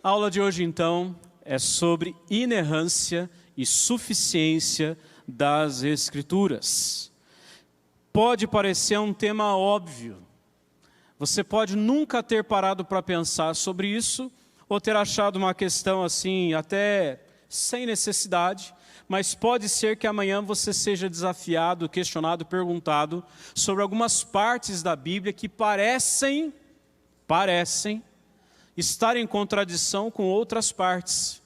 A aula de hoje, então, é sobre inerrância e suficiência das Escrituras. Pode parecer um tema óbvio. Você pode nunca ter parado para pensar sobre isso, ou ter achado uma questão assim, até sem necessidade, mas pode ser que amanhã você seja desafiado, questionado, perguntado sobre algumas partes da Bíblia que parecem estar em contradição com outras partes.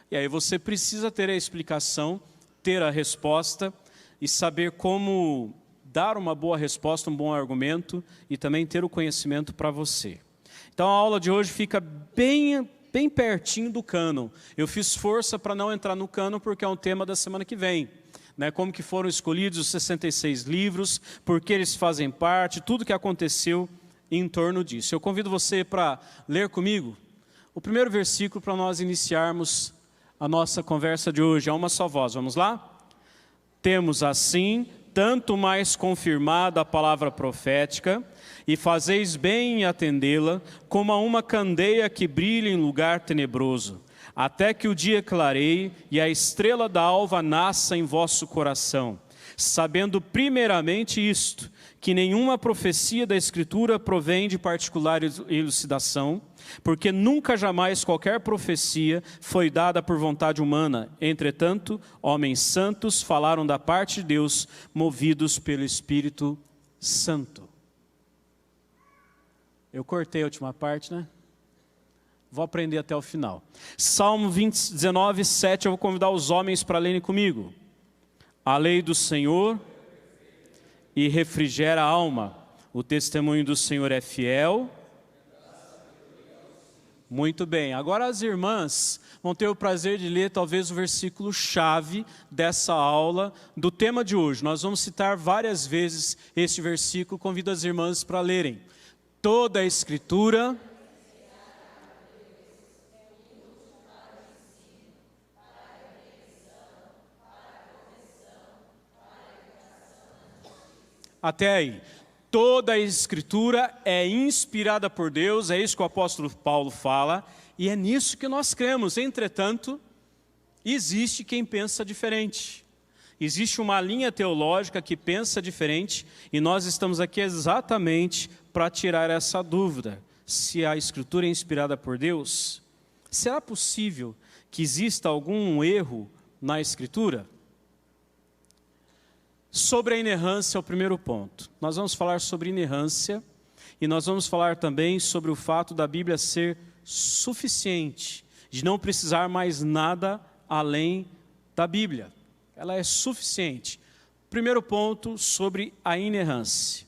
E aí você precisa ter a explicação, ter a resposta e saber como dar uma boa resposta, um bom argumento e também ter o conhecimento para você. Então a aula de hoje fica bem pertinho do cânon. Eu fiz força para não entrar no cânon porque é um tema da semana que vem. Como que foram escolhidos os 66 livros, por que eles fazem parte, tudo que aconteceu em torno disso. Eu convido você para ler comigo o primeiro versículo para nós iniciarmos a nossa conversa de hoje. É uma só voz, vamos lá? Temos assim, tanto mais confirmada a palavra profética, e fazeis bem em atendê-la, como a uma candeia que brilha em lugar tenebroso, até que o dia clareie e a estrela da alva nasça em vosso coração, sabendo primeiramente isto, que nenhuma profecia da Escritura provém de particular elucidação, porque nunca jamais qualquer profecia foi dada por vontade humana. Entretanto, homens santos falaram da parte de Deus, movidos pelo Espírito Santo. Eu cortei a última parte, né? Vou aprender até o final. Salmo 19, 7, eu vou convidar os homens para lerem comigo. A lei do Senhor e refrigera a alma. O testemunho do Senhor é fiel. Muito bem. Agora as irmãs vão ter o prazer de ler talvez o versículo chave dessa aula do tema de hoje. Nós vamos citar várias vezes este versículo. Convido as irmãs para lerem. Toda a Escritura até aí. Toda a Escritura é inspirada por Deus, é isso que o apóstolo Paulo fala, e é nisso que nós cremos. Entretanto, existe quem pensa diferente. Existe uma linha teológica que pensa diferente, e nós estamos aqui exatamente para tirar essa dúvida. Se a Escritura é inspirada por Deus, será possível que exista algum erro na Escritura? Sobre a inerrância é o primeiro ponto. Nós vamos falar sobre inerrância e nós vamos falar também sobre o fato da Bíblia ser suficiente, de não precisar mais nada além da Bíblia. Ela é suficiente. Primeiro ponto sobre a inerrância.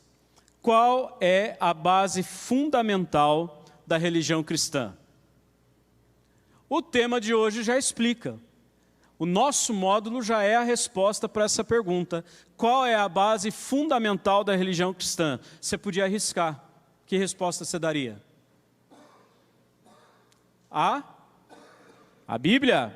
Qual é a base fundamental da religião cristã? O tema de hoje já explica. O nosso módulo já é a resposta para essa pergunta. Qual é a base fundamental da religião cristã? Você podia arriscar. Que resposta você daria? A Bíblia?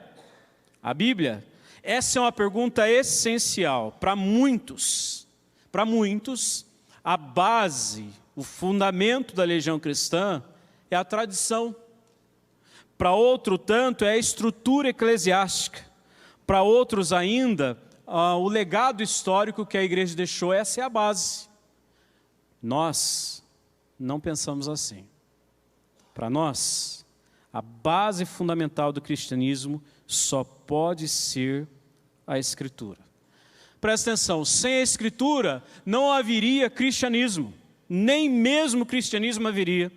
A Bíblia. Essa é uma pergunta essencial para muitos. Para muitos, a base, o fundamento da religião cristã é a tradição. Para outro tanto, é a estrutura eclesiástica. Para outros ainda, o legado histórico que a igreja deixou, essa é a base. Nós não pensamos assim. Para nós, a base fundamental do cristianismo só pode ser a Escritura. Presta atenção, sem a Escritura não haveria cristianismo, nem mesmo cristianismo haveria.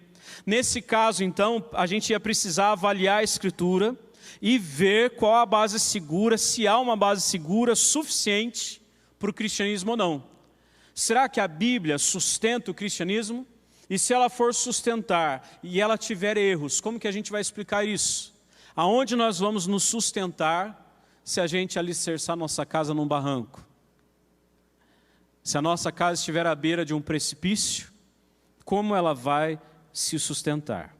Nesse caso, então, a gente ia precisar avaliar a Escritura e ver qual a base segura, se há uma base segura suficiente para o cristianismo ou não. Será que a Bíblia sustenta o cristianismo? E se ela for sustentar e ela tiver erros, como que a gente vai explicar isso? Aonde nós vamos nos sustentar se a gente alicerçar nossa casa num barranco? Se a nossa casa estiver à beira de um precipício, como ela vai se sustentar?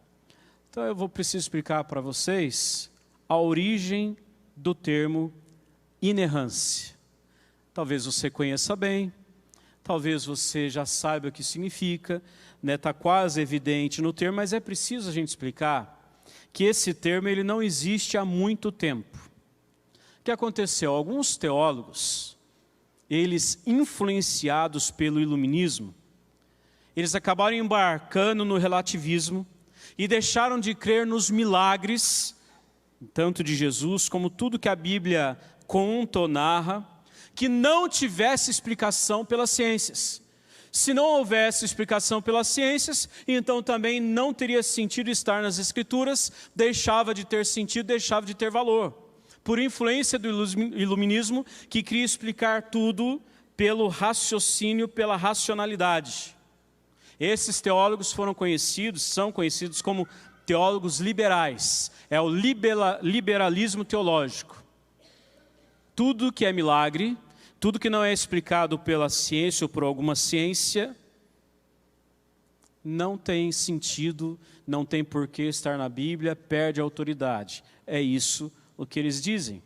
Então eu preciso explicar para vocês a origem do termo inerrância. Talvez você conheça bem, talvez você já saiba o que significa, está quase evidente no termo, mas é preciso a gente explicar que esse termo ele não existe há muito tempo. O que aconteceu? Alguns teólogos, eles influenciados pelo iluminismo, eles acabaram embarcando no relativismo e deixaram de crer nos milagres, tanto de Jesus como tudo que a Bíblia conta ou narra, que não tivesse explicação pelas ciências. Se não houvesse explicação pelas ciências, então também não teria sentido estar nas Escrituras, deixava de ter sentido, deixava de ter valor. Por influência do iluminismo, que queria explicar tudo pelo raciocínio, pela racionalidade. Esses teólogos são conhecidos como teólogos liberais. É o liberalismo teológico. Tudo que é milagre, tudo que não é explicado pela ciência ou por alguma ciência, não tem sentido, não tem por que estar na Bíblia, perde a autoridade. É isso o que eles dizem.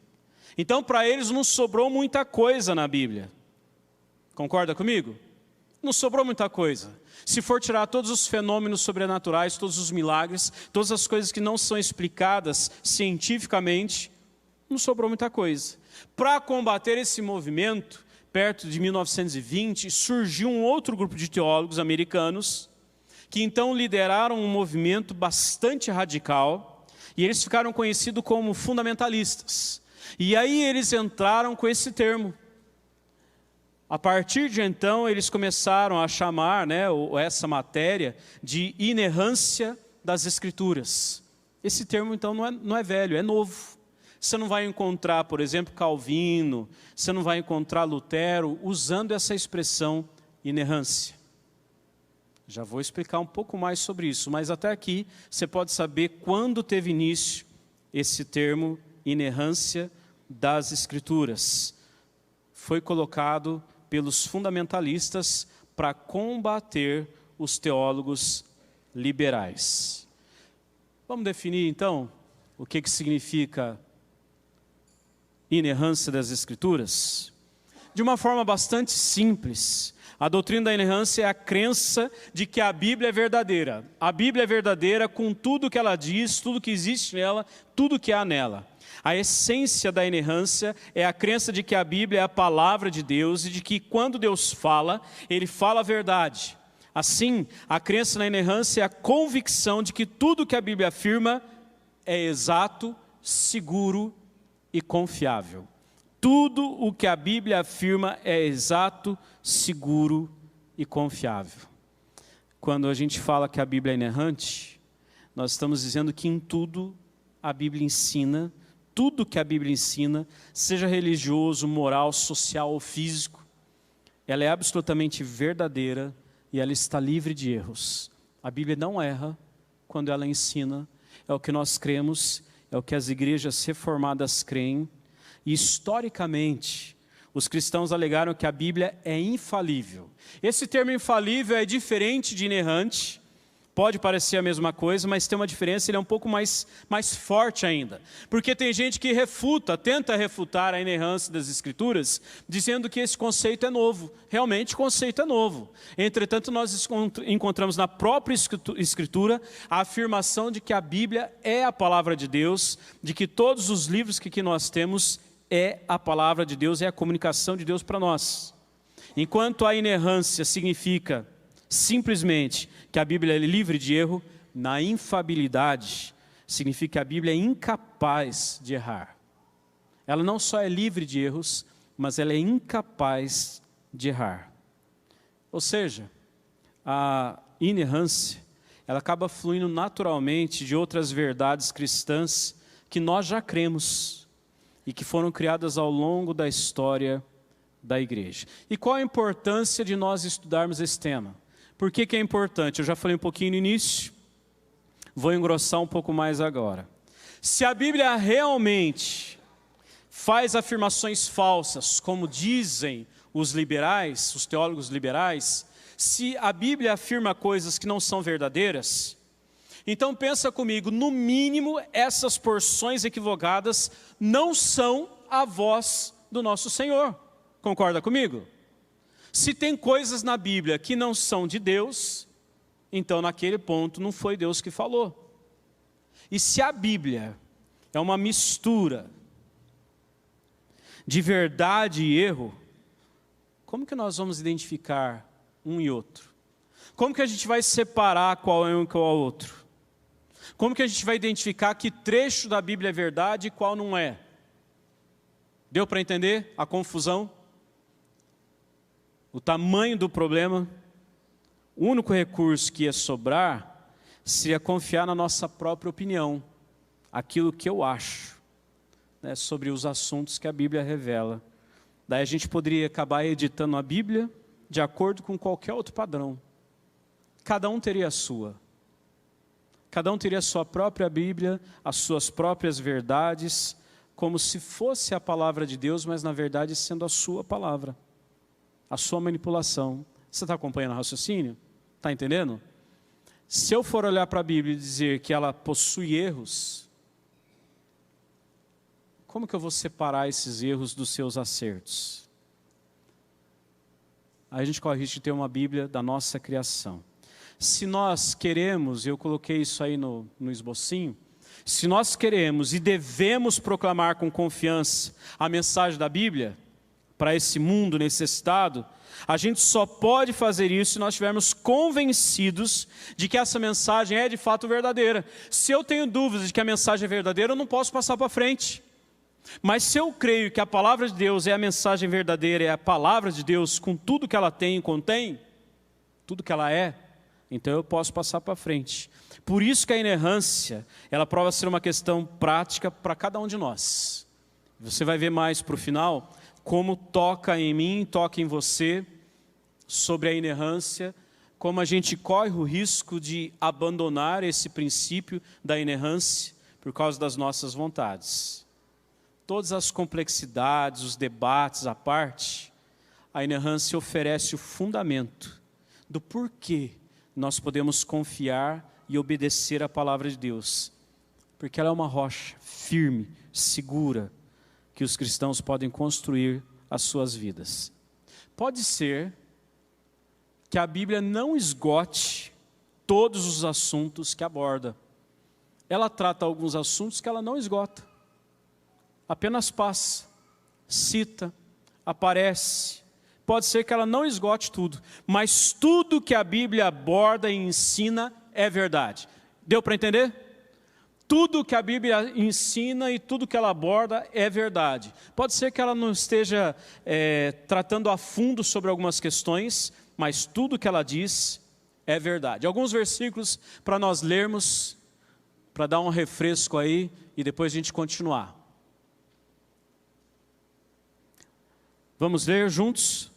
Então, para eles não sobrou muita coisa na Bíblia. Concorda comigo? Não sobrou muita coisa. Se for tirar todos os fenômenos sobrenaturais, todos os milagres, todas as coisas que não são explicadas cientificamente, não sobrou muita coisa. Para combater esse movimento, perto de 1920, surgiu um outro grupo de teólogos americanos, que então lideraram um movimento bastante radical, e eles ficaram conhecidos como fundamentalistas. E aí eles entraram com esse termo. A partir de então, eles começaram a chamar, essa matéria de inerrância das Escrituras. Esse termo, então, não é velho, é novo. Você não vai encontrar, por exemplo, Calvino, você não vai encontrar Lutero usando essa expressão inerrância. Já vou explicar um pouco mais sobre isso, mas até aqui você pode saber quando teve início esse termo inerrância das Escrituras. Foi colocado pelos fundamentalistas para combater os teólogos liberais. Vamos definir então o que significa inerrância das Escrituras? De uma forma bastante simples. A doutrina da inerrância é a crença de que a Bíblia é verdadeira. A Bíblia é verdadeira com tudo que ela diz, tudo que existe nela, tudo que há nela. A essência da inerrância é a crença de que a Bíblia é a palavra de Deus e de que quando Deus fala, Ele fala a verdade. Assim, a crença na inerrância é a convicção de que tudo que a Bíblia afirma é exato, seguro e confiável. Tudo o que a Bíblia afirma é exato, seguro e confiável. Quando a gente fala que a Bíblia é inerrante, nós estamos dizendo que em tudo a Bíblia ensina, tudo que a Bíblia ensina, seja religioso, moral, social ou físico, ela é absolutamente verdadeira e ela está livre de erros. A Bíblia não erra quando ela ensina, é o que nós cremos, é o que as igrejas reformadas creem. E historicamente, os cristãos alegaram que a Bíblia é infalível. Esse termo infalível é diferente de inerrante. Pode parecer a mesma coisa, mas tem uma diferença, ele é um pouco mais forte ainda. Porque tem gente que tenta refutar a inerrância das Escrituras, dizendo que esse conceito é novo. Realmente o conceito é novo. Entretanto, nós encontramos na própria Escritura a afirmação de que a Bíblia é a palavra de Deus, de que todos os livros que nós temos é a palavra de Deus, é a comunicação de Deus para nós. Enquanto a inerrância significa simplesmente que a Bíblia é livre de erro, na infabilidade significa que a Bíblia é incapaz de errar. Ela não só é livre de erros, mas ela é incapaz de errar. Ou seja, a inerrância, ela acaba fluindo naturalmente de outras verdades cristãs que nós já cremos e que foram criadas ao longo da história da igreja. E qual a importância de nós estudarmos esse tema? Por que é importante? Eu já falei um pouquinho no início, vou engrossar um pouco mais agora. Se a Bíblia realmente faz afirmações falsas, como dizem os liberais, os teólogos liberais, se a Bíblia afirma coisas que não são verdadeiras, então pensa comigo, no mínimo essas porções equivocadas não são a voz do nosso Senhor. Concorda comigo? Se tem coisas na Bíblia que não são de Deus, então naquele ponto não foi Deus que falou. E se a Bíblia é uma mistura de verdade e erro, como que nós vamos identificar um e outro? Como que a gente vai separar qual é um e qual é o outro? Como que a gente vai identificar que trecho da Bíblia é verdade e qual não é? Deu para entender a confusão? O tamanho do problema? O único recurso que ia sobrar seria confiar na nossa própria opinião, aquilo que eu acho, né, sobre os assuntos que a Bíblia revela. Daí a gente poderia acabar editando a Bíblia de acordo com qualquer outro padrão. Cada um teria a sua. Cada um teria a sua própria Bíblia, as suas próprias verdades, como se fosse a palavra de Deus, mas na verdade sendo a sua palavra, a sua manipulação. Você está acompanhando o raciocínio? Está entendendo? Se eu for olhar para a Bíblia e dizer que ela possui erros, como que eu vou separar esses erros dos seus acertos? Aí a gente corre o risco de ter uma Bíblia da nossa criação. Se nós queremos, eu coloquei isso aí no esbocinho, se nós queremos e devemos proclamar com confiança a mensagem da Bíblia para esse mundo necessitado, a gente só pode fazer isso se nós estivermos convencidos de que essa mensagem é de fato verdadeira. Se eu tenho dúvidas de que a mensagem é verdadeira, eu não posso passar para frente. Mas se eu creio que a palavra de Deus é a mensagem verdadeira, é a palavra de Deus com tudo que ela tem e contém, tudo que ela é, então eu posso passar para frente. Por isso que a inerrância, ela prova ser uma questão prática para cada um de nós. Você vai ver mais para o final como toca em mim, toca em você, sobre a inerrância, como a gente corre o risco de abandonar esse princípio da inerrância por causa das nossas vontades. Todas as complexidades, os debates à parte, a inerrância oferece o fundamento do porquê nós podemos confiar e obedecer à palavra de Deus. Porque ela é uma rocha firme, segura, que os cristãos podem construir as suas vidas. Pode ser que a Bíblia não esgote todos os assuntos que aborda. Ela trata alguns assuntos que ela não esgota. Apenas passa, cita, aparece. Pode ser que ela não esgote tudo, mas tudo que a Bíblia aborda e ensina é verdade. Deu para entender? Tudo que a Bíblia ensina e tudo que ela aborda é verdade. Pode ser que ela não esteja tratando a fundo sobre algumas questões, mas tudo que ela diz é verdade. Alguns versículos para nós lermos, para dar um refresco aí e depois a gente continuar. Vamos ler juntos?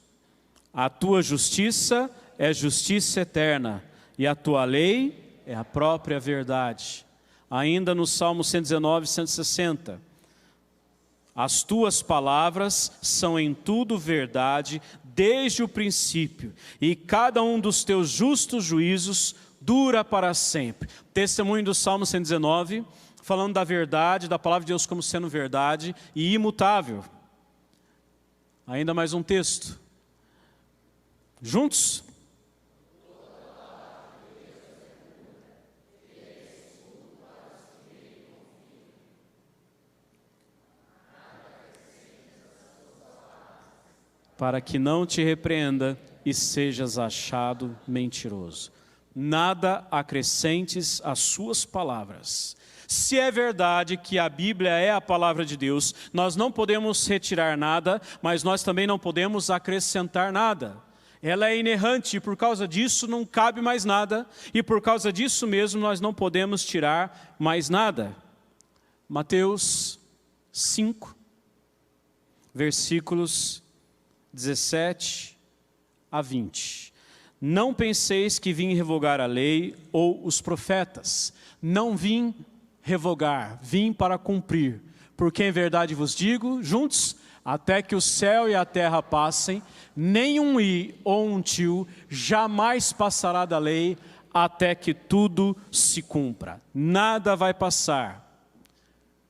A tua justiça é justiça eterna, e a tua lei é a própria verdade. Ainda no Salmo 119, 160. As tuas palavras são em tudo verdade, desde o princípio, e cada um dos teus justos juízos dura para sempre. Testemunho do Salmo 119, falando da verdade, da palavra de Deus como sendo verdade e imutável. Ainda mais um texto. Juntos? Para que não te repreenda e sejas achado mentiroso. Nada acrescentes às suas palavras. Se é verdade que a Bíblia é a palavra de Deus, nós não podemos retirar nada, mas nós também não podemos acrescentar nada. Ela é inerrante e por causa disso não cabe mais nada, e por causa disso mesmo nós não podemos tirar mais nada. Mateus 5, versículos 17 a 20. Não penseis que vim revogar a lei ou os profetas. Não vim revogar, vim para cumprir. Porque em verdade vos digo, juntos, até que o céu e a terra passem, nem um i ou um tio jamais passará da lei, até que tudo se cumpra. Nada vai passar.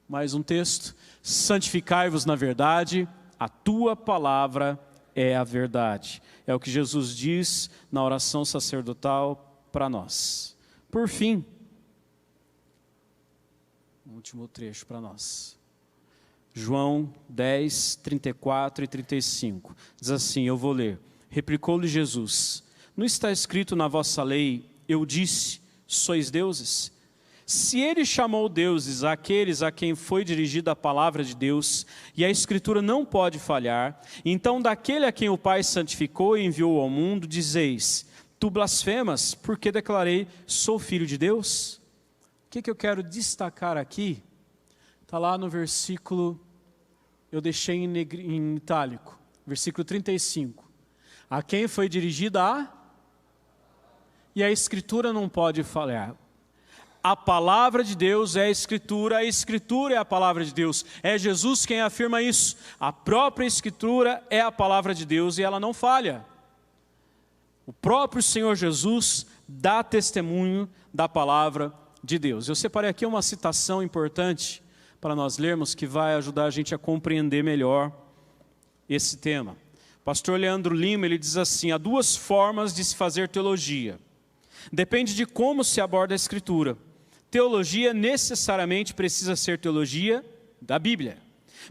Mais um texto. Santificai-vos na verdade, a tua palavra é a verdade. É o que Jesus diz na oração sacerdotal para nós. Por fim, um último trecho para nós. João 10, 34 e 35. Diz assim, eu vou ler. Replicou-lhe Jesus, não está escrito na vossa lei, eu disse, sois deuses? Se ele chamou deuses àqueles a quem foi dirigida a palavra de Deus, e a Escritura não pode falhar, então daquele a quem o Pai santificou e enviou ao mundo, dizeis, tu blasfemas, porque declarei, sou filho de Deus? O que eu quero destacar aqui? Está lá no versículo, eu deixei em itálico, versículo 35. A quem foi dirigida e a Escritura não pode falhar. A palavra de Deus é a Escritura é a palavra de Deus. É Jesus quem afirma isso. A própria Escritura é a palavra de Deus e ela não falha. O próprio Senhor Jesus dá testemunho da palavra de Deus. Eu separei aqui uma citação importante para nós lermos que vai ajudar a gente a compreender melhor esse tema. O pastor Leandro Lima, ele diz assim, há duas formas de se fazer teologia. Depende de como se aborda a Escritura. Teologia necessariamente precisa ser teologia da Bíblia.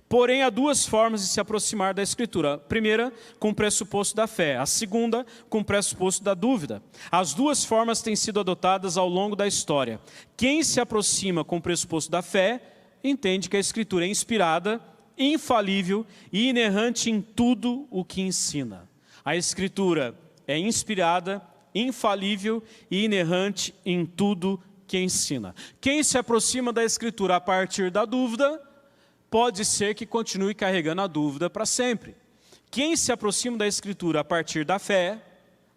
Porém, há duas formas de se aproximar da Escritura. A primeira, com o pressuposto da fé. A segunda, com o pressuposto da dúvida. As duas formas têm sido adotadas ao longo da história. Quem se aproxima com o pressuposto da fé, entende que a Escritura é inspirada, infalível e inerrante em tudo o que ensina. A Escritura é inspirada, infalível e inerrante em tudo que ensina. Quem se aproxima da Escritura a partir da dúvida, pode ser que continue carregando a dúvida para sempre. Quem se aproxima da Escritura a partir da fé,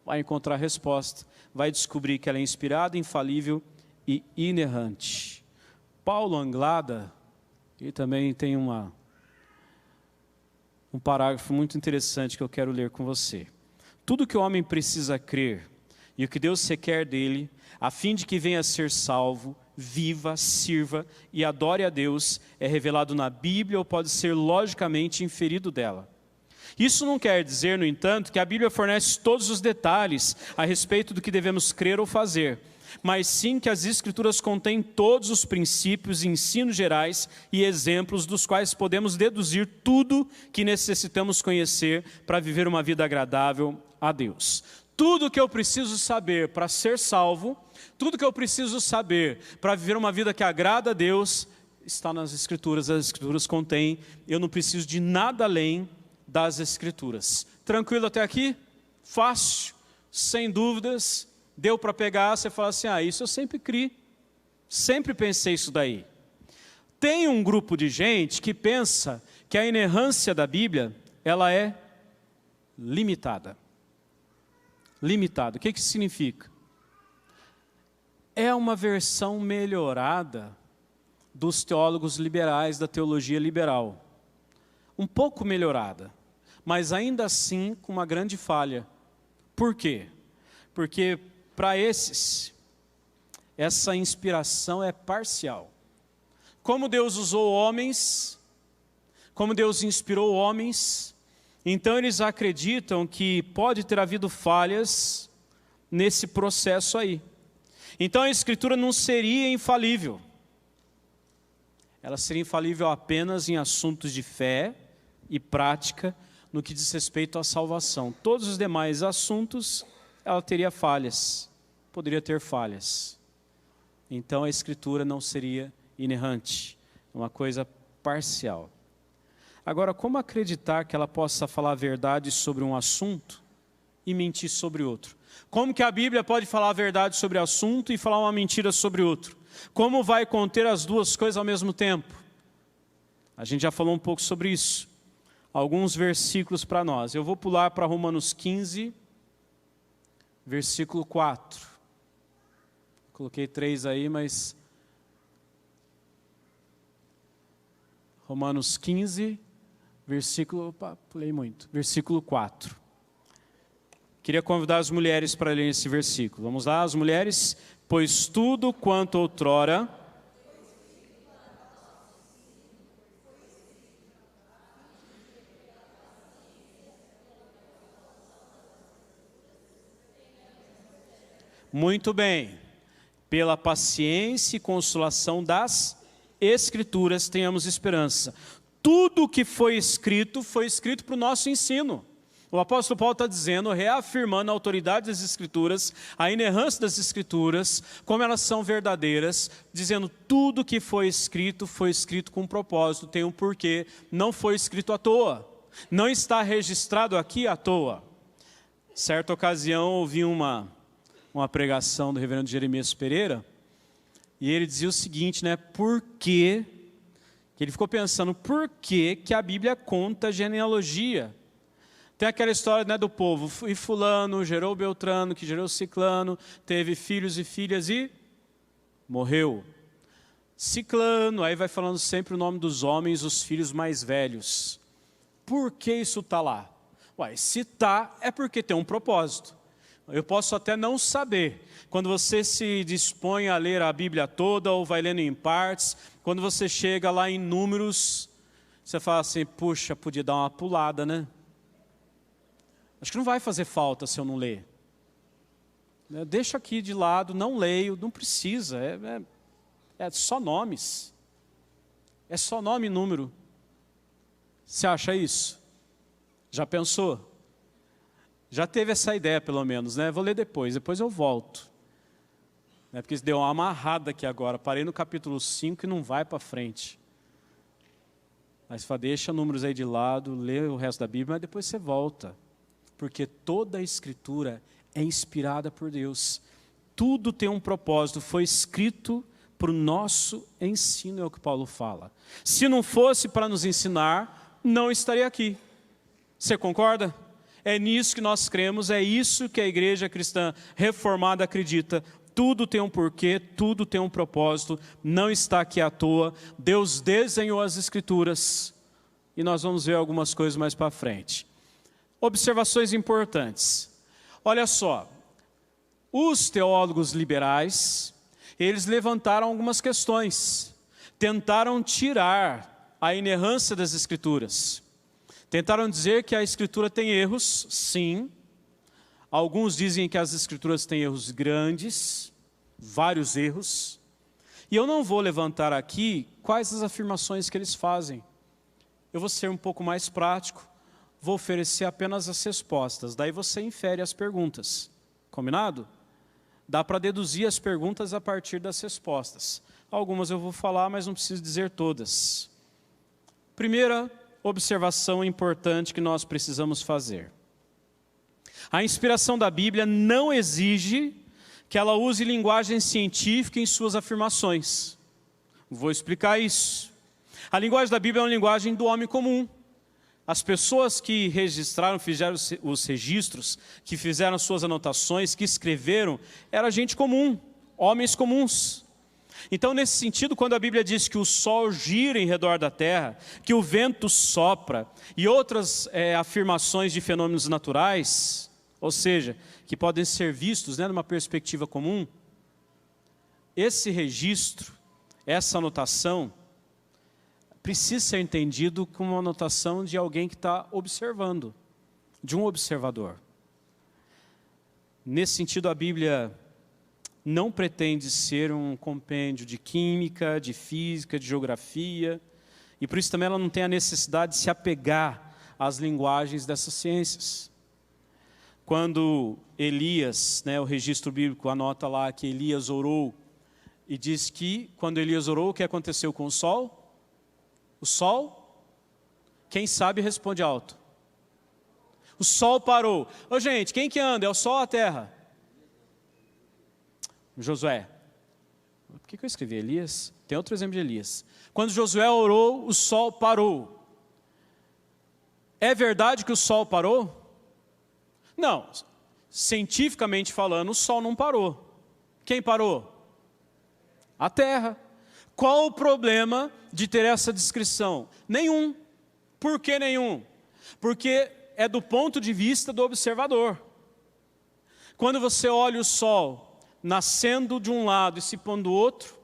vai encontrar a resposta, vai descobrir que ela é inspirada, infalível e inerrante. Paulo Anglada, ele também tem um parágrafo muito interessante que eu quero ler com você. Tudo que o homem precisa crer e o que Deus requer dele, a fim de que venha a ser salvo, viva, sirva e adore a Deus, é revelado na Bíblia ou pode ser logicamente inferido dela. Isso não quer dizer, no entanto, que a Bíblia fornece todos os detalhes a respeito do que devemos crer ou fazer, mas sim que as Escrituras contêm todos os princípios, ensinos gerais e exemplos dos quais podemos deduzir tudo que necessitamos conhecer para viver uma vida agradável a Deus. Tudo que eu preciso saber para ser salvo, tudo que eu preciso saber para viver uma vida que agrada a Deus, está nas Escrituras. As Escrituras contêm, eu não preciso de nada além das Escrituras. Tranquilo até aqui? Fácil, sem dúvidas. Deu para pegar, você fala assim, isso eu sempre criei, sempre pensei isso daí. Tem um grupo de gente que pensa que a inerrância da Bíblia, ela é limitada. Limitado, o que isso significa? É uma versão melhorada dos teólogos liberais, da teologia liberal. Um pouco melhorada, mas ainda assim com uma grande falha. Por quê? Porque para esses, essa inspiração é parcial. Como Deus usou homens, como Deus inspirou homens, então eles acreditam que pode ter havido falhas nesse processo aí. Então a Escritura não seria infalível. Ela seria infalível apenas em assuntos de fé e prática, no que diz respeito à salvação. Todos os demais assuntos, ela teria falhas, poderia ter falhas. Então a Escritura não seria inerrante, uma coisa parcial. Agora, como acreditar que ela possa falar a verdade sobre um assunto e mentir sobre outro? Como que a Bíblia pode falar a verdade sobre o assunto e falar uma mentira sobre outro? Como vai conter as duas coisas ao mesmo tempo? A gente já falou um pouco sobre isso. Alguns versículos para nós. Eu vou pular para Romanos 15, versículo 4. Coloquei 3 aí, mas... Romanos 15, versículo... Opa, pulei muito. Versículo 4. Queria convidar as mulheres para lerem esse versículo. Vamos lá, as mulheres. Pois tudo quanto outrora... Muito bem. Pela paciência e consolação das Escrituras tenhamos esperança. Tudo que foi escrito para o nosso ensino. O apóstolo Paulo está dizendo, reafirmando a autoridade das Escrituras, a inerrância das Escrituras, como elas são verdadeiras, dizendo tudo que foi escrito com um propósito, tem um porquê, não foi escrito à toa, não está registrado aqui à toa. Certa ocasião, ouvi uma pregação do reverendo Jeremias Pereira, e ele dizia o seguinte, né, que ele ficou pensando, por que a Bíblia conta genealogia? Tem aquela história, né, do povo, e fulano gerou Beltrano, que gerou Ciclano, teve filhos e filhas e morreu. Ciclano, aí vai falando sempre o nome dos homens, os filhos mais velhos. Por que isso está lá? Ué, se está, é porque tem um propósito. Eu posso até não saber. Quando você se dispõe a ler a Bíblia toda, ou vai lendo em partes, quando você chega lá em Números, você fala assim, puxa, podia dar uma pulada, né? Acho que não vai fazer falta se eu não ler. Deixa aqui de lado, não leio, não precisa. É só nomes. É só nome e número. Você acha isso? Já pensou? Já teve essa ideia pelo menos, né? Vou ler depois eu volto. Porque deu uma amarrada aqui agora. Parei no capítulo 5 e não vai para frente. Mas fala, deixa números aí de lado, lê o resto da Bíblia, mas depois você volta. Porque toda a Escritura é inspirada por Deus. Tudo tem um propósito, foi escrito para o nosso ensino, é o que Paulo fala. Se não fosse para nos ensinar, não estaria aqui. Você concorda? É nisso que nós cremos, é isso que a igreja cristã reformada acredita. Tudo tem um porquê, tudo tem um propósito, não está aqui à toa. Deus desenhou as Escrituras e nós vamos ver algumas coisas mais para frente. Observações importantes. Olha só, os teólogos liberais, eles levantaram algumas questões, tentaram tirar a inerrância das Escrituras. Tentaram dizer que a Escritura tem erros, sim. Alguns dizem que as Escrituras têm erros grandes, vários erros. E eu não vou levantar aqui quais as afirmações que eles fazem. Eu vou ser um pouco mais prático. Vou oferecer apenas as respostas, daí você infere as perguntas. Combinado? Dá para deduzir as perguntas a partir das respostas. Algumas eu vou falar, mas não preciso dizer todas. Primeira observação importante que nós precisamos fazer. A inspiração da Bíblia não exige que ela use linguagem científica em suas afirmações. Vou explicar isso. A linguagem da Bíblia é uma linguagem do homem comum. As pessoas que registraram, fizeram os registros, que fizeram suas anotações, que escreveram, era gente comum, homens comuns. Então, nesse sentido, quando a Bíblia diz que o sol gira em redor da terra, que o vento sopra, e outras afirmações de fenômenos naturais, ou seja, que podem ser vistos, né, numa perspectiva comum, esse registro, essa anotação, precisa ser entendido como uma anotação de alguém que está observando, de um observador. Nesse sentido, a Bíblia não pretende ser um compêndio de química, de física, de geografia, e por isso também ela não tem a necessidade de se apegar às linguagens dessas ciências. Quando Elias, né, o registro bíblico anota lá que Elias orou, e diz que quando Elias orou, o que aconteceu com o sol? O sol, quem sabe responde alto. O sol parou. Ô gente, quem que anda? É o sol ou a terra? Josué. Por que eu escrevi Elias? Tem outro exemplo de Elias. Quando Josué orou, o sol parou. É verdade que o sol parou? Não. Cientificamente falando, o sol não parou. Quem parou? A terra. Qual o problema de ter essa descrição? Nenhum. Por que nenhum? Porque é do ponto de vista do observador. Quando você olha o sol nascendo de um lado e se pondo do outro,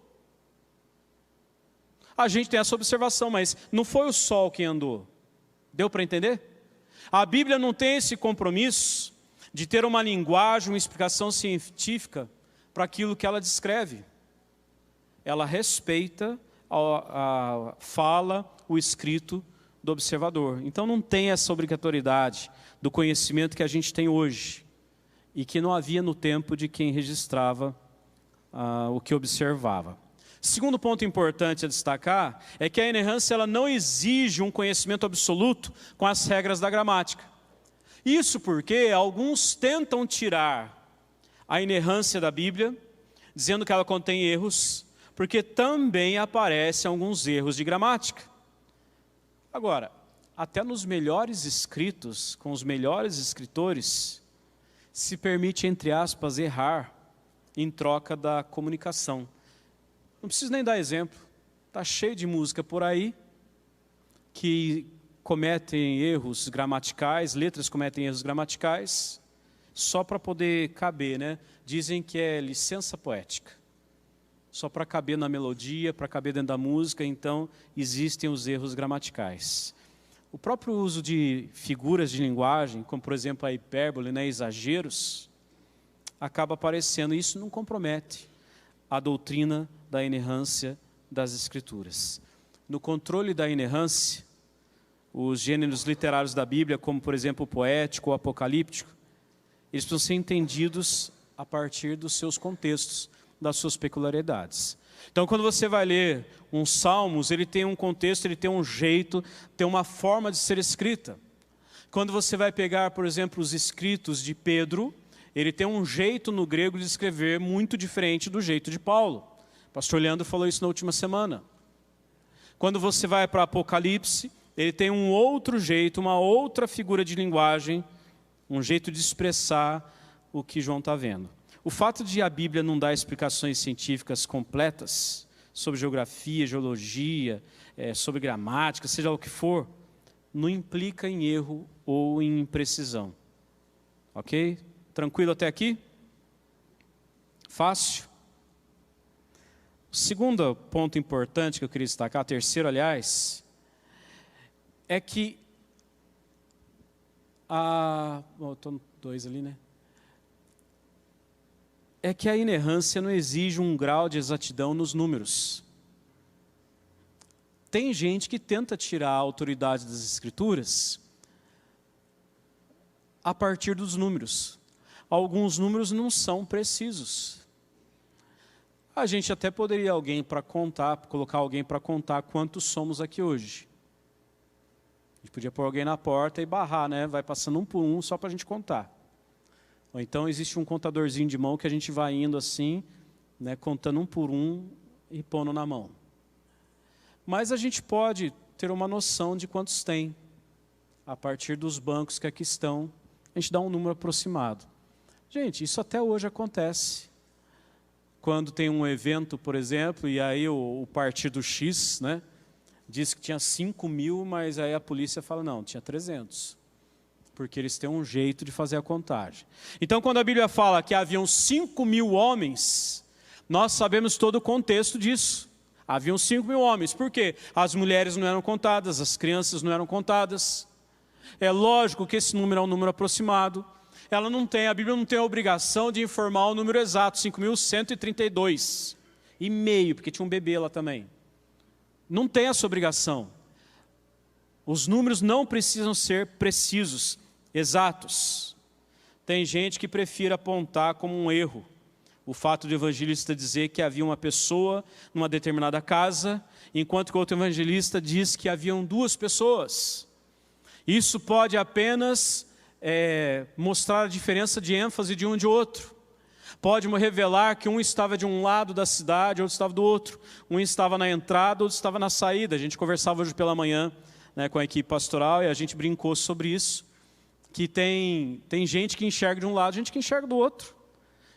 a gente tem essa observação, mas não foi o sol quem andou. Deu para entender? A Bíblia não tem esse compromisso de ter uma linguagem, uma explicação científica para aquilo que ela descreve. Ela respeita a fala, o escrito do observador. Então não tem essa obrigatoriedade do conhecimento que a gente tem hoje e que não havia no tempo de quem registrava o que observava. Segundo ponto importante a destacar é que a inerrância ela não exige um conhecimento absoluto com as regras da gramática. Isso porque alguns tentam tirar a inerrância da Bíblia, dizendo que ela contém erros, porque também aparecem alguns erros de gramática. Agora, até nos melhores escritos, com os melhores escritores, se permite, entre aspas, errar em troca da comunicação. Não preciso nem dar exemplo, está cheio de música por aí que cometem erros gramaticais, letras cometem erros gramaticais, só para poder caber, né? Dizem que é licença poética. Só para caber na melodia, para caber dentro da música, então existem os erros gramaticais. O próprio uso de figuras de linguagem, como por exemplo a hipérbole, né, exageros, acaba aparecendo. Isso não compromete a doutrina da inerrância das Escrituras. No controle da inerrância, os gêneros literários da Bíblia, como por exemplo o poético ou apocalíptico, eles precisam ser entendidos a partir dos seus contextos, das suas peculiaridades. Então, quando você vai ler um Salmos, ele tem um contexto, ele tem um jeito, tem uma forma de ser escrita. Quando você vai pegar, por exemplo, os escritos de Pedro, ele tem um jeito no grego de escrever muito diferente do jeito de Paulo. O pastor Leandro falou isso na última semana. Quando você vai para Apocalipse, ele tem um outro jeito, uma outra figura de linguagem, um jeito de expressar o que João está vendo. O fato de a Bíblia não dar explicações científicas completas sobre geografia, geologia, sobre gramática, seja o que for, não implica em erro ou em imprecisão. Ok? Tranquilo até aqui? Fácil? O segundo ponto importante que eu queria destacar, terceiro aliás, é que estou dois ali, né? É que a inerrância não exige um grau de exatidão nos números. Tem gente que tenta tirar a autoridade das Escrituras a partir dos números. Alguns números não são precisos. A gente até poderia colocar alguém para contar quantos somos aqui hoje. A gente podia pôr alguém na porta e barrar, né? Vai passando um por um só para a gente contar. Ou então existe um contadorzinho de mão que a gente vai indo assim, né, contando um por um e pondo na mão. Mas a gente pode ter uma noção de quantos tem. A partir dos bancos que aqui estão, a gente dá um número aproximado. Gente, isso até hoje acontece. Quando tem um evento, por exemplo, e aí o partido X, né, diz que tinha 5.000, mas aí a polícia fala, não, tinha 300. Porque eles têm um jeito de fazer a contagem. Então, quando a Bíblia fala que haviam 5.000 homens, nós sabemos todo o contexto disso. Haviam 5.000 homens. Por quê? As mulheres não eram contadas, as crianças não eram contadas. É lógico que esse número é um número aproximado. A Bíblia não tem a obrigação de informar o número exato, 5.132 e meio, porque tinha um bebê lá também. Não tem essa obrigação. Os números não precisam ser precisos, exatos. Tem gente que prefere apontar como um erro o fato do evangelista dizer que havia uma pessoa numa determinada casa, enquanto que o outro evangelista diz que haviam 2 pessoas. Isso pode apenas mostrar a diferença de ênfase de um e de outro. Pode revelar que um estava de um lado da cidade, outro estava do outro. Um estava na entrada, outro estava na saída. A gente conversava hoje pela manhã, né, com a equipe pastoral, e a gente brincou sobre isso, que tem gente que enxerga de um lado, gente que enxerga do outro.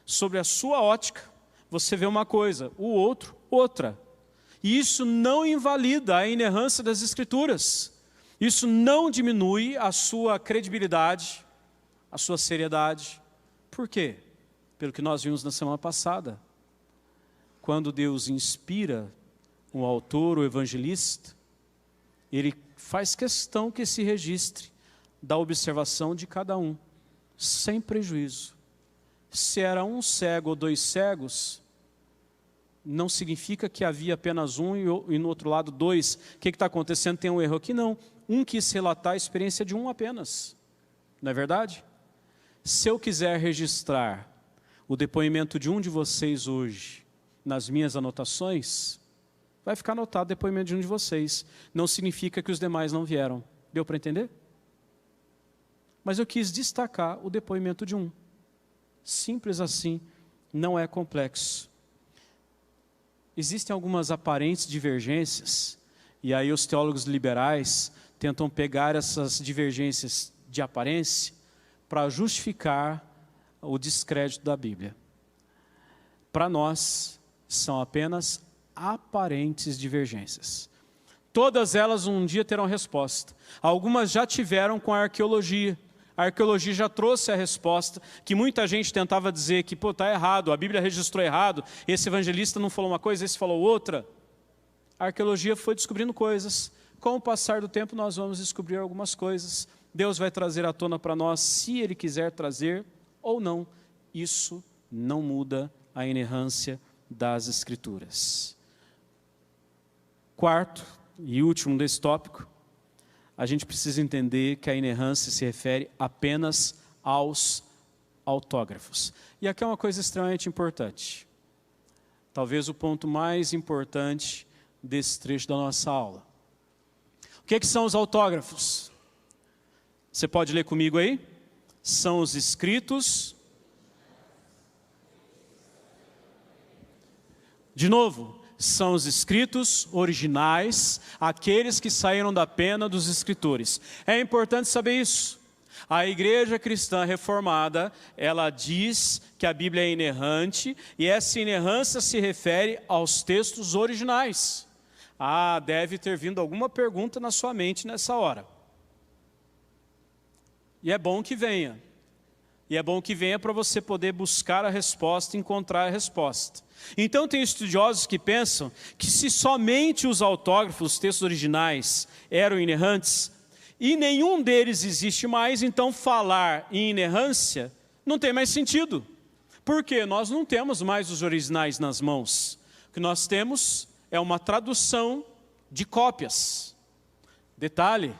Sobre a sua ótica, você vê uma coisa, o outro, outra. E isso não invalida a inerrância das Escrituras. Isso não diminui a sua credibilidade, a sua seriedade. Por quê? Pelo que nós vimos na semana passada. Quando Deus inspira um autor, o evangelista, ele faz questão que se registre da observação de cada um, sem prejuízo. Se era um cego ou 2 cegos, não significa que havia apenas um e no outro lado dois. O que está acontecendo? Tem um erro aqui? Não. Um quis relatar a experiência de um apenas. Não é verdade? Se eu quiser registrar o depoimento de um de vocês hoje nas minhas anotações, vai ficar anotado o depoimento de um de vocês. Não significa que os demais não vieram. Deu para entender? Mas eu quis destacar o depoimento de um. Simples assim, não é complexo. Existem algumas aparentes divergências, e aí os teólogos liberais tentam pegar essas divergências de aparência para justificar o descrédito da Bíblia. Para nós, são apenas aparentes divergências. Todas elas um dia terão resposta. Algumas já tiveram com a arqueologia. A arqueologia já trouxe a resposta, que muita gente tentava dizer que, está errado, a Bíblia registrou errado, esse evangelista não falou uma coisa, esse falou outra. A arqueologia foi descobrindo coisas. Com o passar do tempo, nós vamos descobrir algumas coisas. Deus vai trazer à tona para nós, se Ele quiser trazer ou não. Isso não muda a inerrância das Escrituras. Quarto e último desse tópico, a gente precisa entender que a inerrância se refere apenas aos autógrafos. E aqui é uma coisa extremamente importante. Talvez o ponto mais importante desse trecho da nossa aula. O que são os autógrafos? Você pode ler comigo aí? São os escritos. De novo, são os escritos originais, aqueles que saíram da pena dos escritores. É importante saber isso. A igreja cristã reformada, ela diz que a Bíblia é inerrante, e essa inerrância se refere aos textos originais. Deve ter vindo alguma pergunta na sua mente nessa hora. E é bom que venha. E é bom que venha para você poder buscar a resposta, encontrar a resposta. Então tem estudiosos que pensam que se somente os autógrafos, os textos originais, eram inerrantes, e nenhum deles existe mais, então falar em inerrância não tem mais sentido. Porque nós não temos mais os originais nas mãos. O que nós temos é uma tradução de cópias. Detalhe,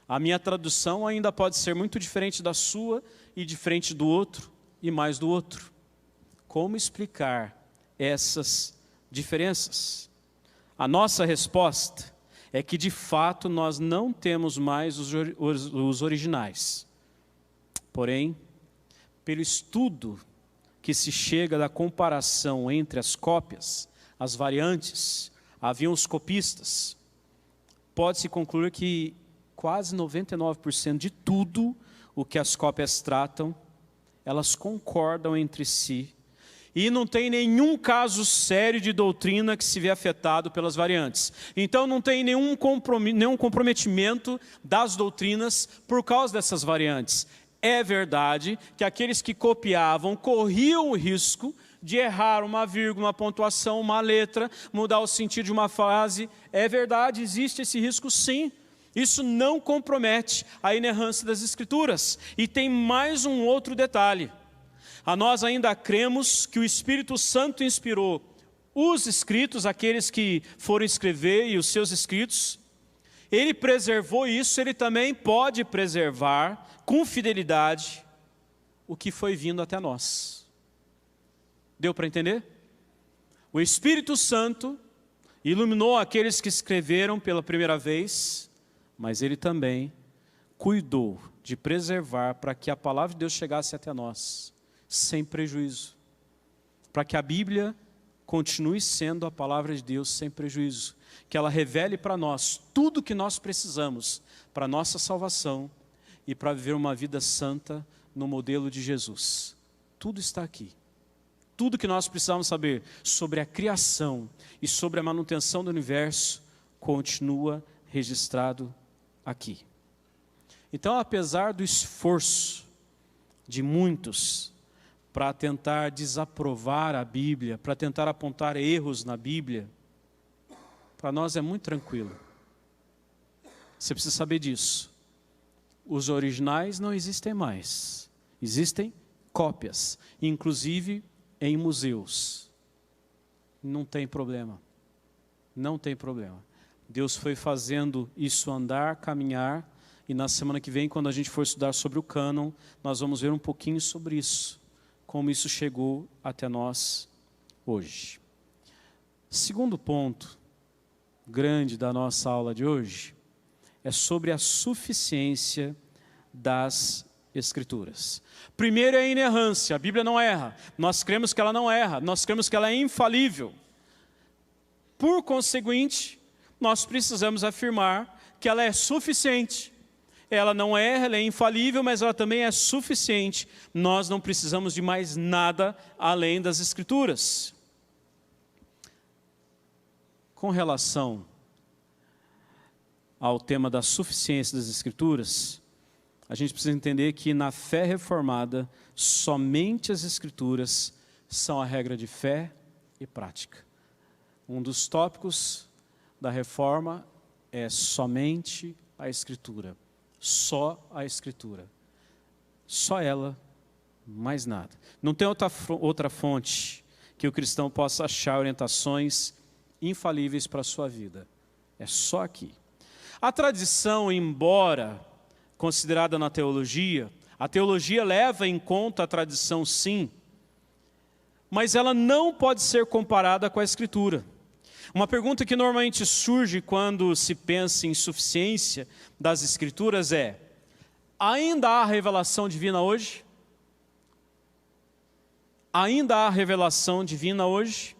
a minha tradução ainda pode ser muito diferente da sua, e diferente do outro, e mais do outro. Como explicar essas diferenças? A nossa resposta é que, de fato, nós não temos mais os originais. Porém, pelo estudo que se chega da comparação entre as cópias, as variantes, haviam os copistas, pode-se concluir que quase 99% de tudo o que as cópias tratam, elas concordam entre si, e não tem nenhum caso sério de doutrina que se vê afetado pelas variantes. Então não tem nenhum comprometimento das doutrinas por causa dessas variantes. É verdade que aqueles que copiavam corriam o risco de errar uma vírgula, uma pontuação, uma letra, mudar o sentido de uma frase. É verdade, existe esse risco sim. Isso não compromete a inerrância das Escrituras. E tem mais um outro detalhe. Nós ainda cremos que o Espírito Santo inspirou os escritos, aqueles que foram escrever e os seus escritos. Ele preservou isso, ele também pode preservar com fidelidade o que foi vindo até nós. Deu para entender? O Espírito Santo iluminou aqueles que escreveram pela primeira vez, mas Ele também cuidou de preservar para que a palavra de Deus chegasse até nós, sem prejuízo. Para que a Bíblia continue sendo a palavra de Deus sem prejuízo. Que ela revele para nós tudo o que nós precisamos para a nossa salvação e para viver uma vida santa no modelo de Jesus. Tudo está aqui. Tudo que nós precisamos saber sobre a criação e sobre a manutenção do universo continua registrado aqui. Então, apesar do esforço de muitos para tentar desaprovar a Bíblia, para tentar apontar erros na Bíblia, para nós é muito tranquilo. Você precisa saber disso. Os originais não existem mais. Existem cópias, inclusive em museus. Não tem problema. Não tem problema. Deus foi fazendo isso andar, caminhar, e na semana que vem, quando a gente for estudar sobre o cânon, nós vamos ver um pouquinho sobre isso, como isso chegou até nós hoje. Segundo ponto grande da nossa aula de hoje é sobre a suficiência das Escrituras. Primeiro é a inerrância, a Bíblia não erra, nós cremos que ela não erra, nós cremos que ela é infalível. Por conseguinte, nós precisamos afirmar que ela é suficiente. Ela não erra, ela é infalível, mas ela também é suficiente. Nós não precisamos de mais nada além das Escrituras. Com relação ao tema da suficiência das Escrituras, a gente precisa entender que na fé reformada, somente as Escrituras são a regra de fé e prática. Um dos tópicos da reforma é somente a Escritura. Só a Escritura. Só ela, mais nada. Não tem outra fonte que o cristão possa achar orientações infalíveis para a sua vida. É só aqui. A tradição, embora considerada na teologia, a teologia leva em conta a tradição sim, mas ela não pode ser comparada com a Escritura. Uma pergunta que normalmente surge quando se pensa em suficiência das Escrituras é: ainda há revelação divina hoje? Ainda há revelação divina hoje?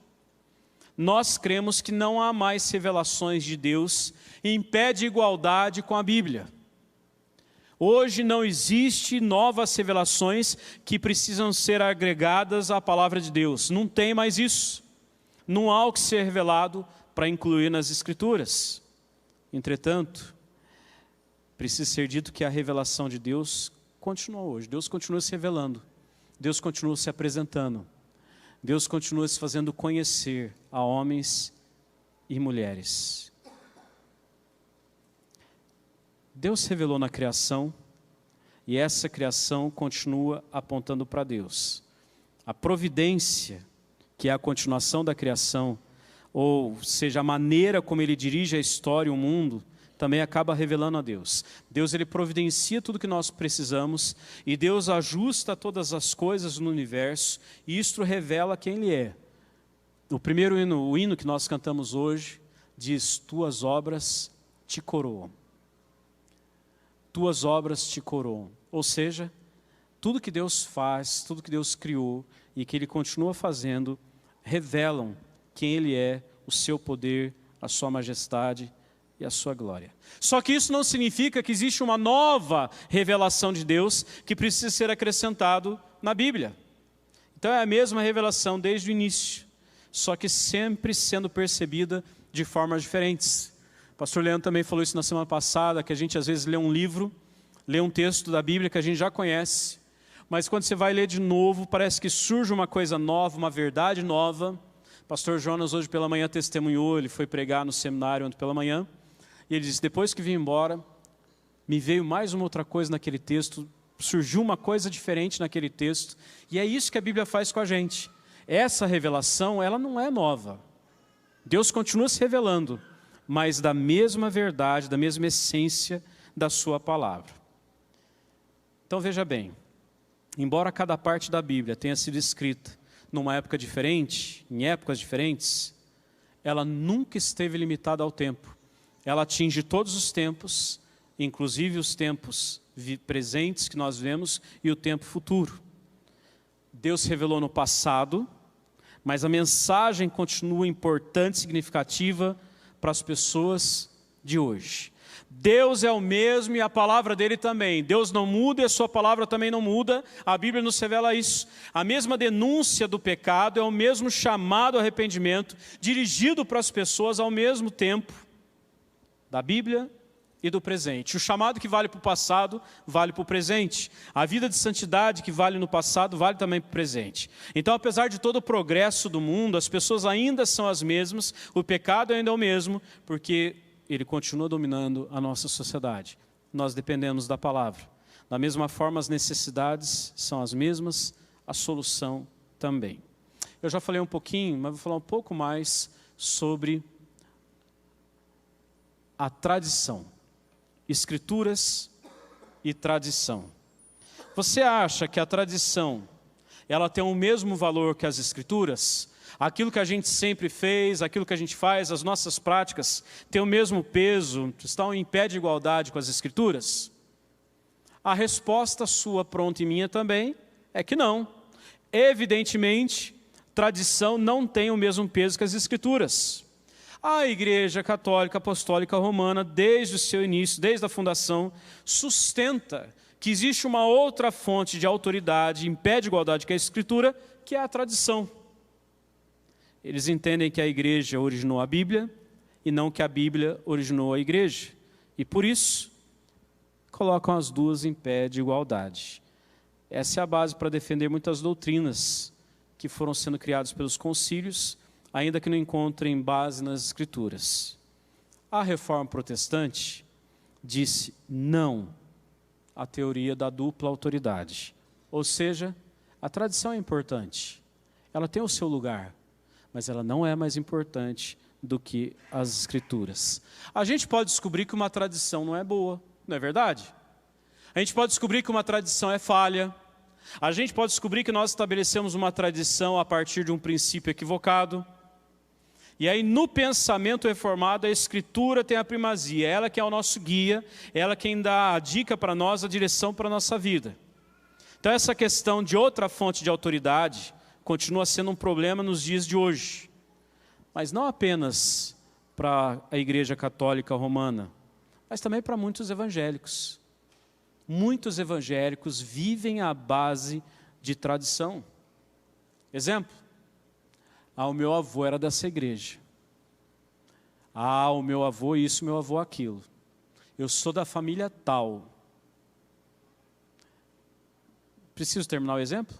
Nós cremos que não há mais revelações de Deus em pé de igualdade com a Bíblia. Hoje não existe novas revelações que precisam ser agregadas à palavra de Deus. Não tem mais isso. Não há o que ser revelado para incluir nas Escrituras. Entretanto, precisa ser dito que a revelação de Deus continua hoje. Deus continua se revelando. Deus continua se apresentando. Deus continua se fazendo conhecer a homens e mulheres. Deus se revelou na criação e essa criação continua apontando para Deus. A providência, que é a continuação da criação, ou seja, a maneira como Ele dirige a história e o mundo, também acaba revelando a Deus. Deus, Ele providencia tudo que nós precisamos e Deus ajusta todas as coisas no universo e isto revela quem Ele é. O primeiro hino, o hino que nós cantamos hoje, diz: Tuas obras te coroam. Tuas obras te coroam. Ou seja, tudo que Deus faz, tudo que Deus criou e que Ele continua fazendo, revelam quem Ele é, o seu poder, a sua majestade e a sua glória. Só que isso não significa que existe uma nova revelação de Deus que precisa ser acrescentado na Bíblia. Então é a mesma revelação desde o início, só que sempre sendo percebida de formas diferentes. O pastor Leandro também falou isso na semana passada, que a gente às vezes lê um livro, lê um texto da Bíblia que a gente já conhece, mas quando você vai ler de novo, parece que surge uma coisa nova, uma verdade nova. O pastor Jonas hoje pela manhã testemunhou, ele foi pregar no seminário ontem pela manhã, e ele disse: depois que vim embora, me veio mais uma outra coisa naquele texto, surgiu uma coisa diferente naquele texto, e é isso que a Bíblia faz com a gente. Essa revelação, ela não é nova. Deus continua se revelando, mas da mesma verdade, da mesma essência da sua palavra. Então veja bem, embora cada parte da Bíblia tenha sido escrita numa época diferente, em épocas diferentes, ela nunca esteve limitada ao tempo. Ela atinge todos os tempos, inclusive os tempos presentes que nós vemos e o tempo futuro. Deus se revelou no passado, mas a mensagem continua importante e significativa para as pessoas de hoje. Deus é o mesmo e a palavra dele também. Deus não muda e a sua palavra também não muda. A Bíblia nos revela isso. A mesma denúncia do pecado é o mesmo chamado ao arrependimento, dirigido para as pessoas ao mesmo tempo, da Bíblia e do presente. O chamado que vale para o passado, vale para o presente. A vida de santidade que vale no passado, vale também para o presente. Então, apesar de todo o progresso do mundo, as pessoas ainda são as mesmas, o pecado ainda é o mesmo, porque ele continua dominando a nossa sociedade. Nós dependemos da palavra. Da mesma forma, as necessidades são as mesmas, a solução também. Eu já falei um pouquinho, mas vou falar um pouco mais sobre a tradição. Escrituras e tradição. Você acha que a tradição, ela tem o mesmo valor que as escrituras? Aquilo que a gente sempre fez, aquilo que a gente faz, as nossas práticas, tem o mesmo peso, estão em pé de igualdade com as escrituras? A resposta sua, pronta, e minha também, é que não. Evidentemente, tradição não tem o mesmo peso que as escrituras. A Igreja Católica Apostólica Romana, desde o seu início, desde a fundação, sustenta que existe uma outra fonte de autoridade em pé de igualdade que a Escritura, que é a tradição. Eles entendem que a Igreja originou a Bíblia e não que a Bíblia originou a Igreja. E por isso, colocam as duas em pé de igualdade. Essa é a base para defender muitas doutrinas que foram sendo criadas pelos concílios, ainda que não encontrem base nas Escrituras. A Reforma Protestante disse não à teoria da dupla autoridade. Ou seja, a tradição é importante, ela tem o seu lugar, mas ela não é mais importante do que as Escrituras. A gente pode descobrir que uma tradição não é boa, não é verdade? A gente pode descobrir que uma tradição é falha. A gente pode descobrir que nós estabelecemos uma tradição a partir de um princípio equivocado. E aí, no pensamento reformado, a Escritura tem a primazia. Ela que é o nosso guia, ela quem dá a dica para nós, a direção para a nossa vida. Então, essa questão de outra fonte de autoridade continua sendo um problema nos dias de hoje. Mas não apenas para a Igreja Católica Romana, mas também para muitos evangélicos. Muitos evangélicos vivem à base de tradição. Exemplo: o meu avô era dessa igreja. O meu avô isso, meu avô aquilo. Eu sou da família tal. Preciso terminar o exemplo?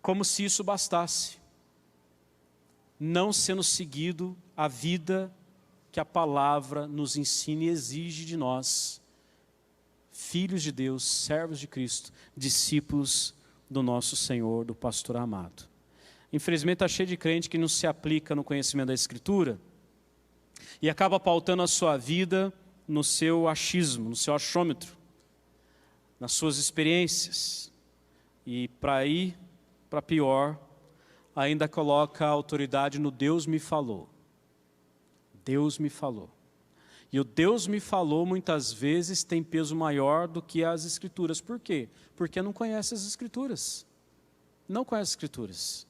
Como se isso bastasse. Não sendo seguido a vida que a palavra nos ensina e exige de nós. Filhos de Deus, servos de Cristo, discípulos do nosso Senhor, do pastor amado. Infelizmente está cheio de crente que não se aplica no conhecimento da Escritura e acaba pautando a sua vida no seu achismo, no seu achômetro, nas suas experiências. E para ir para pior, ainda coloca a autoridade no Deus me falou. Deus me falou. E o Deus me falou muitas vezes tem peso maior do que as Escrituras. Por quê? Porque não conhece as Escrituras. Não conhece as Escrituras.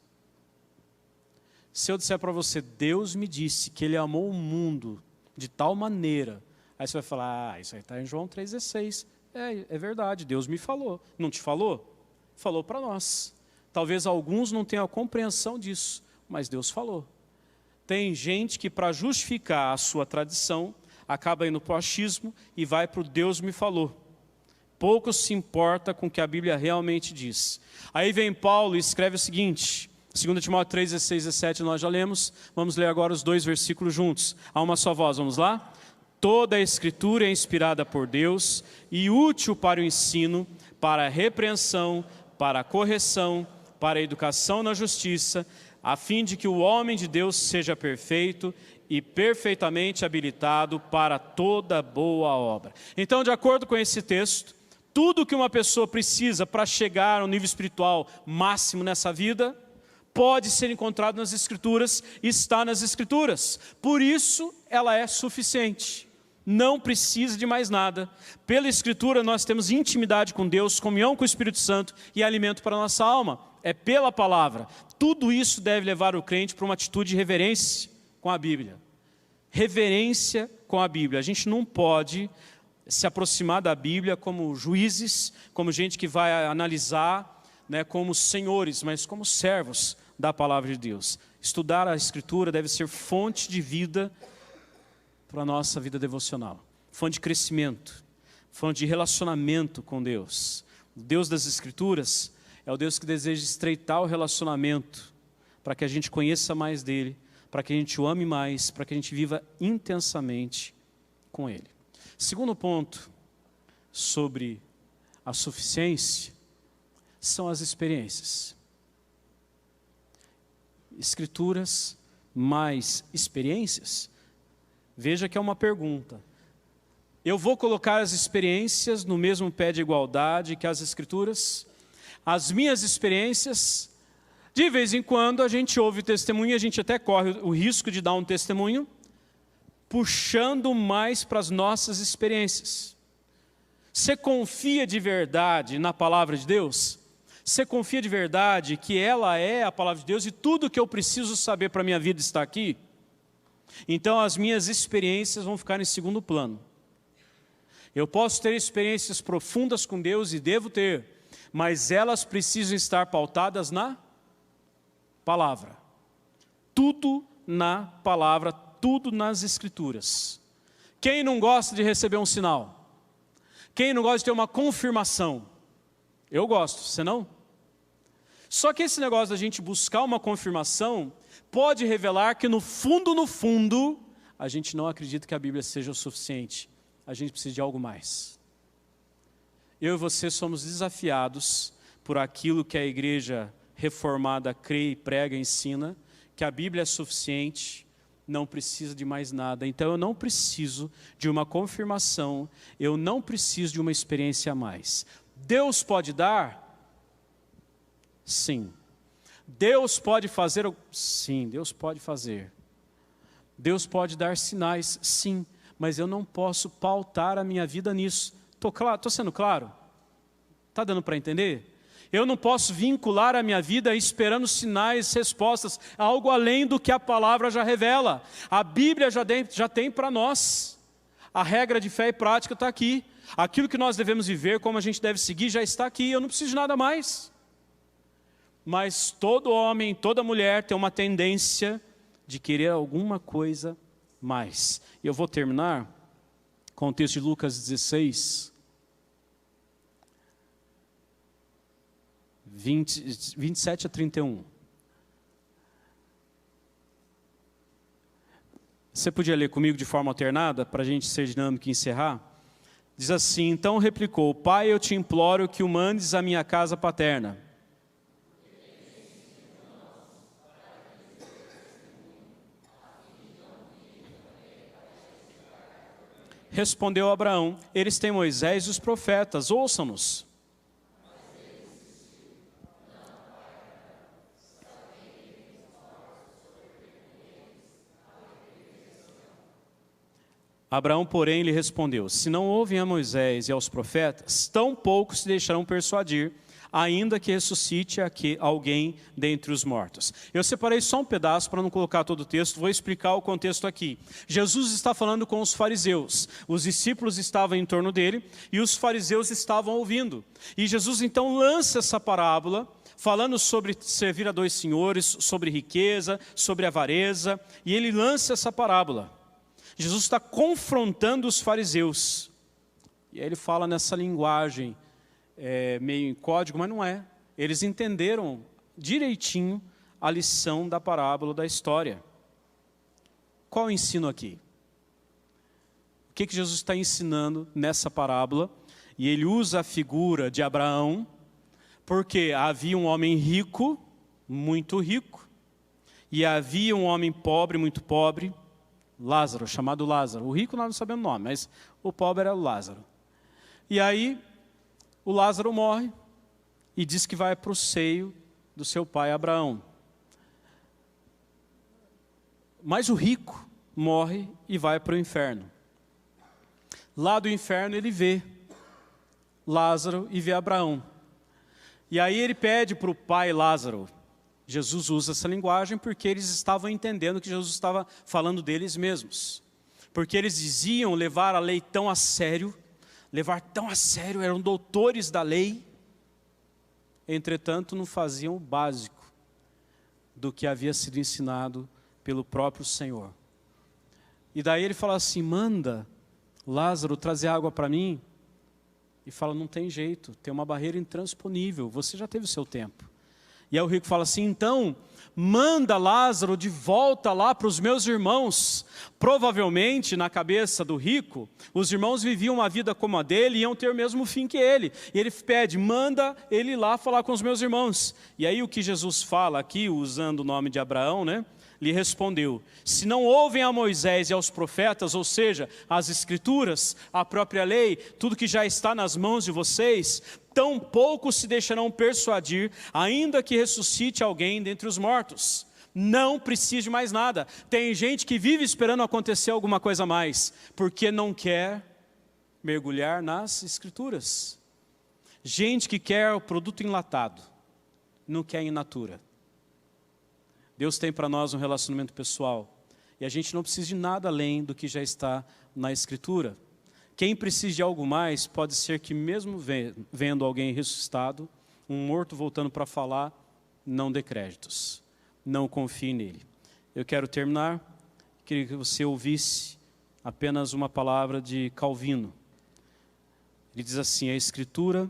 Se eu disser para você, Deus me disse que Ele amou o mundo de tal maneira, aí você vai falar, isso aí está em João 3,16. É verdade, Deus me falou. Não te falou? Falou para nós. Talvez alguns não tenham a compreensão disso, mas Deus falou. Tem gente que para justificar a sua tradição, acaba indo para o achismo e vai para o Deus me falou. Pouco se importa com o que a Bíblia realmente diz. Aí vem Paulo e escreve o seguinte, 2 Timóteo 3, 16 e 17 nós já lemos, vamos ler agora os dois versículos juntos, a uma só voz, vamos lá? Toda a Escritura é inspirada por Deus e útil para o ensino, para a repreensão, para a correção, para a educação na justiça, a fim de que o homem de Deus seja perfeito e perfeitamente habilitado para toda boa obra. Então, de acordo com esse texto, tudo que uma pessoa precisa para chegar ao nível espiritual máximo nessa vida, pode ser encontrado nas Escrituras, está nas Escrituras. Por isso, ela é suficiente. Não precisa de mais nada. Pela Escritura, nós temos intimidade com Deus, comunhão com o Espírito Santo e alimento para a nossa alma. É pela palavra. Tudo isso deve levar o crente para uma atitude de reverência com a Bíblia. Reverência com a Bíblia. A gente não pode se aproximar da Bíblia como juízes, como gente que vai analisar, como senhores, mas como servos da palavra de Deus. Estudar a Escritura deve ser fonte de vida para a nossa vida devocional. Fonte de crescimento, fonte de relacionamento com Deus. O Deus das Escrituras é o Deus que deseja estreitar o relacionamento para que a gente conheça mais dele, para que a gente o ame mais, para que a gente viva intensamente com Ele. Segundo ponto sobre a suficiência são as experiências. Escrituras mais experiências? Veja que é uma pergunta. Eu vou colocar as experiências no mesmo pé de igualdade que as Escrituras? As minhas experiências, de vez em quando a gente ouve testemunho, a gente até corre o risco de dar um testemunho, puxando mais para as nossas experiências. Você confia de verdade na palavra de Deus? Você confia de verdade que ela é a palavra de Deus e tudo que eu preciso saber para a minha vida está aqui? Então as minhas experiências vão ficar em segundo plano. Eu posso ter experiências profundas com Deus e devo ter, mas elas precisam estar pautadas na palavra. Tudo na palavra, tudo nas Escrituras. Quem não gosta de receber um sinal? Quem não gosta de ter uma confirmação? Eu gosto, você não? Só que esse negócio da gente buscar uma confirmação pode revelar que no fundo, a gente não acredita que a Bíblia seja o suficiente. A gente precisa de algo mais. Eu e você somos desafiados por aquilo que a igreja reformada crê e prega e ensina, que a Bíblia é suficiente, não precisa de mais nada. Então eu não preciso de uma confirmação, eu não preciso de uma experiência a mais. Deus pode dar? Sim. Deus pode fazer? Sim, Deus pode fazer. Deus pode dar sinais? Sim. Mas eu não posso pautar a minha vida nisso. Estou sendo claro? Está dando para entender? Eu não posso vincular a minha vida esperando sinais, respostas, algo além do que a palavra já revela. A Bíblia já tem para nós. A regra de fé e prática está aqui. Aquilo que nós devemos viver, como a gente deve seguir, já está aqui. Eu não preciso de nada mais. Mas todo homem, toda mulher tem uma tendência de querer alguma coisa mais. E eu vou terminar com o texto de Lucas 16, 27 a 31. Você podia ler comigo de forma alternada, para a gente ser dinâmico e encerrar? Diz assim: então replicou, Pai, eu te imploro que o mandes à minha casa paterna. Respondeu Abraão, eles têm Moisés e os profetas, ouçam-nos. Abraão, porém, lhe respondeu, se não ouvem a Moisés e aos profetas, tão pouco se deixarão persuadir, ainda que ressuscite alguém dentre os mortos. Eu separei só um pedaço para não colocar todo o texto, vou explicar o contexto aqui. Jesus está falando com os fariseus, os discípulos estavam em torno dele e os fariseus estavam ouvindo. E Jesus então lança essa parábola, falando sobre servir a dois senhores, sobre riqueza, sobre avareza, e ele lança essa parábola. Jesus está confrontando os fariseus. E aí ele fala nessa linguagem, meio em código, mas não é. Eles entenderam direitinho a lição da parábola da história. Qual o ensino aqui? O que Jesus está ensinando nessa parábola? E ele usa a figura de Abraão, porque havia um homem rico, muito rico, e havia um homem pobre, muito pobre, Lázaro, chamado Lázaro. O rico nós não sabemos o nome, mas o pobre era o Lázaro. E aí, o Lázaro morre e diz que vai para o seio do seu pai Abraão. Mas o rico morre e vai para o inferno. Lá do inferno ele vê Lázaro e vê Abraão. E aí ele pede para o pai Lázaro. Jesus usa essa linguagem porque eles estavam entendendo que Jesus estava falando deles mesmos. Porque eles diziam levar a lei tão a sério, eram doutores da lei, entretanto não faziam o básico do que havia sido ensinado pelo próprio Senhor. E daí ele fala assim, manda Lázaro trazer água para mim, e fala, não tem jeito, tem uma barreira intransponível, você já teve o seu tempo. E aí o rico fala assim: então, manda Lázaro de volta lá para os meus irmãos. Provavelmente, na cabeça do rico, os irmãos viviam uma vida como a dele e iam ter o mesmo fim que ele. E ele pede: manda ele lá falar com os meus irmãos. E aí o que Jesus fala aqui, usando o nome de Abraão, né? Lhe respondeu: se não ouvem a Moisés e aos profetas, ou seja, as escrituras, a própria lei, tudo que já está nas mãos de vocês, tão pouco se deixarão persuadir, ainda que ressuscite alguém dentre os mortos. Não precisa de mais nada. Tem gente que vive esperando acontecer alguma coisa a mais, porque não quer mergulhar nas escrituras. Gente que quer o produto enlatado, não quer in natura. Deus tem para nós um relacionamento pessoal, e a gente não precisa de nada além do que já está na Escritura. Quem precisa de algo mais, pode ser que mesmo vendo alguém ressuscitado, um morto voltando para falar, não dê créditos, não confie nele. Eu quero terminar, queria que você ouvisse apenas uma palavra de Calvino. Ele diz assim: a Escritura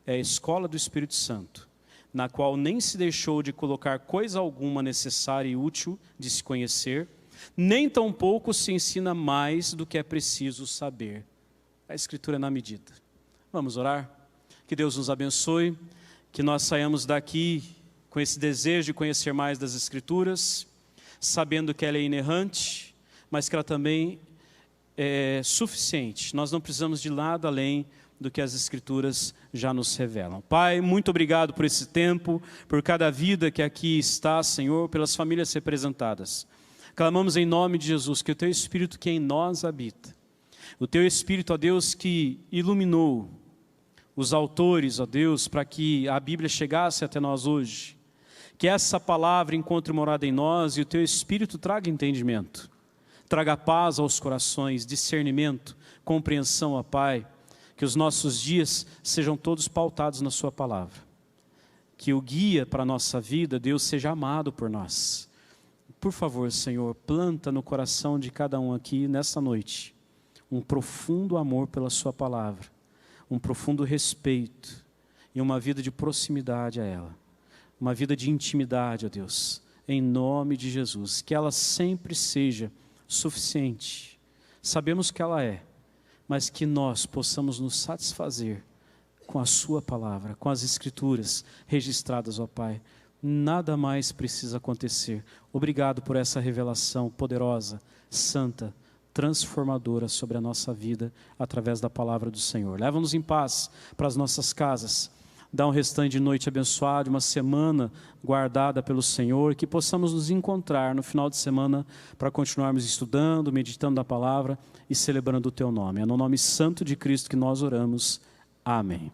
é a escola do Espírito Santo, na qual nem se deixou de colocar coisa alguma necessária e útil de se conhecer, nem tampouco se ensina mais do que é preciso saber. A Escritura é na medida. Vamos orar? Que Deus nos abençoe, que nós saiamos daqui com esse desejo de conhecer mais das Escrituras, sabendo que ela é inerrante, mas que ela também é suficiente. Nós não precisamos de nada além do que as Escrituras já nos revelam. Pai, muito obrigado por esse tempo, por cada vida que aqui está, Senhor, pelas famílias representadas. Clamamos em nome de Jesus, que o Teu Espírito que em nós habita, o Teu Espírito, ó Deus, que iluminou os autores, ó Deus, para que a Bíblia chegasse até nós hoje, que essa palavra encontre morada em nós e o Teu Espírito traga entendimento, traga paz aos corações, discernimento, compreensão, ó Pai. Que os nossos dias sejam todos pautados na Sua palavra. Que o guia para a nossa vida, Deus, seja amado por nós. Por favor, Senhor, planta no coração de cada um aqui, nessa noite, um profundo amor pela Sua palavra, um profundo respeito e uma vida de proximidade a ela. Uma vida de intimidade, ó Deus, em nome de Jesus. Que ela sempre seja suficiente. Sabemos que ela é, mas que nós possamos nos satisfazer com a Sua palavra, com as Escrituras registradas, ó Pai. Nada mais precisa acontecer. Obrigado por essa revelação poderosa, santa, transformadora sobre a nossa vida, através da palavra do Senhor. Leva-nos em paz para as nossas casas. Dá um restante de noite abençoada, uma semana guardada pelo Senhor, que possamos nos encontrar no final de semana para continuarmos estudando, meditando na palavra e celebrando o Teu nome. É no nome santo de Cristo que nós oramos. Amém.